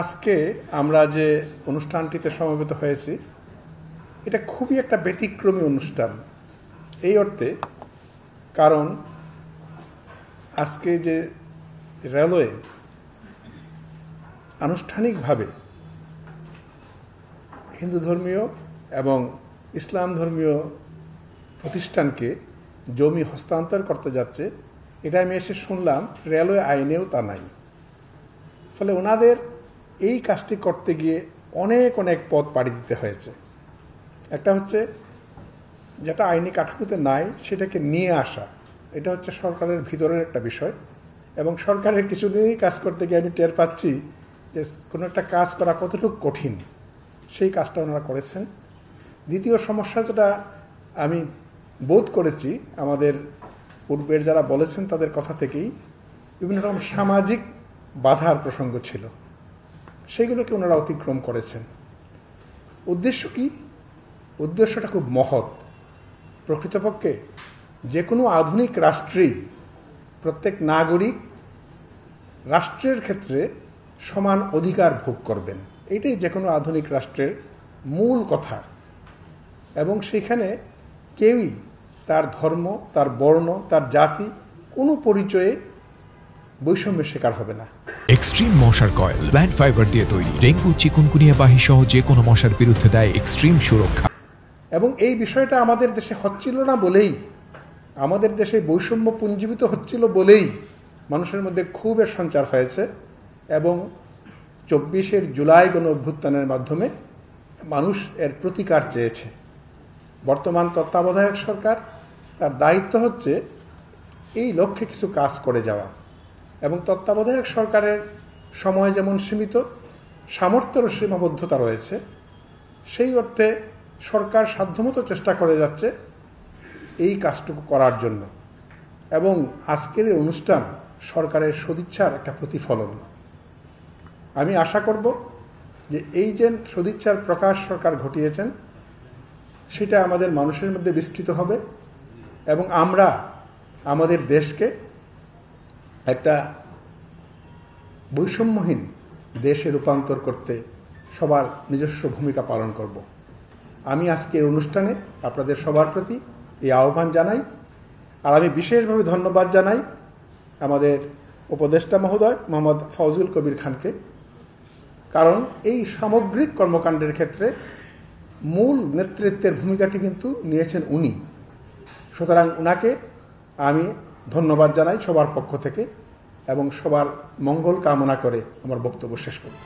আজকে আমরা যে অনুষ্ঠানটিতে সমবেত হয়েছি এটা খুবই একটা ব্যতিক্রমী অনুষ্ঠান এই অর্থে, কারণ আজকে যে রেলওয়ে আনুষ্ঠানিকভাবে হিন্দু ধর্মীয় এবং ইসলাম ধর্মীয় প্রতিষ্ঠানকে জমি হস্তান্তর করতে যাচ্ছে, এটা আমি এসে শুনলাম রেলওয়ে আইনেও তা নাই। ফলে ওনাদের এই কাজটি করতে গিয়ে অনেক অনেক পথ পাড়ি দিতে হয়েছে। একটা হচ্ছে যেটা আইনি কাঠামোতে নাই সেটাকে নিয়ে আসা, এটা হচ্ছে সরকারের ভিতরের একটা বিষয়, এবং সরকারের কিছুদিনই কাজ করতে গিয়ে আমি টের পাচ্ছি যে কোনো একটা কাজ করা কতটুকু কঠিন, সেই কাজটা ওনারা করেছেন। দ্বিতীয় সমস্যা যেটা আমি বোধ করেছি আমাদের পূর্বের যারা বলেছেন তাদের কথা থেকেই, বিভিন্ন রকম সামাজিক বাধার প্রসঙ্গ ছিল, সেইগুলোকে ওনারা অতিক্রম করেছেন। উদ্দেশ্য কি? উদ্দেশ্যটা খুব মহৎ। প্রকৃতপক্ষে যে কোনো আধুনিক রাষ্ট্রেই প্রত্যেক নাগরিক রাষ্ট্রের ক্ষেত্রে সমান অধিকার ভোগ করবেন, এইটাই যে কোনো আধুনিক রাষ্ট্রের মূল কথা। এবং সেখানে কেউই তার ধর্ম, তার বর্ণ, তার জাতি কোনো পরিচয়ে বৈষম্যের শিকার হবে না। এক্সট্রিম মশার কয়েল প্ল্যান্ট ফাইবার দিয়ে তৈরি, ডেঙ্গু, চিকুনগুনিয়া বাহি সহ যে কোনো মশার বিরুদ্ধে দেয় এক্সট্রিম সুরক্ষা। এবং এই বিষয়টা আমাদের দেশে হচ্ছিল না বলেই, আমাদের দেশে বৈষম্য পুঞ্জীবিত হচ্ছিল বলেই মানুষের মধ্যে ক্ষোভের সঞ্চার হয়েছে, এবং 24শে জুলাই গণ অভ্যুত্থানের মাধ্যমে মানুষ এর প্রতিকার চেয়েছে। বর্তমান তত্ত্বাবধায়ক সরকার, তার দায়িত্ব হচ্ছে এই লক্ষ্যে কিছু কাজ করে যাওয়া, এবং তত্ত্বাবধায়ক সরকারের সময় যেমন সীমিত, সামর্থ্যেরও সীমাবদ্ধতা রয়েছে, সেই অর্থে সরকার সাধ্যমতো চেষ্টা করে যাচ্ছে এই কাজটুকু করার জন্য। এবং আজকের এই অনুষ্ঠান সরকারের সদিচ্ছার একটা প্রতিফলন। আমি আশা করব যে এই যে সদিচ্ছার প্রকাশ সরকার ঘটিয়েছেন সেটা আমাদের মানুষের মধ্যে বিস্তৃত হবে, এবং আমরা আমাদের দেশকে একটা বৈষম্যহীন দেশে রূপান্তর করতে সবার নিজস্ব ভূমিকা পালন করব। আমি আজকের অনুষ্ঠানে আপনাদের সবার প্রতি এই আহ্বান জানাই। আর আমি বিশেষভাবে ধন্যবাদ জানাই আমাদের উপদেষ্টা মহোদয় মোহাম্মদ ফজলুল কবির খানকে, কারণ এই সামগ্রিক কর্মকাণ্ডের ক্ষেত্রে মূল নেতৃত্বের ভূমিকাটি কিন্তু নিয়েছেন উনি। সুতরাং উনাকে আমি ধন্যবাদ জানাই সবার পক্ষ থেকে, এবং সবার মঙ্গল কামনা করে আমার বক্তব্য শেষ করি।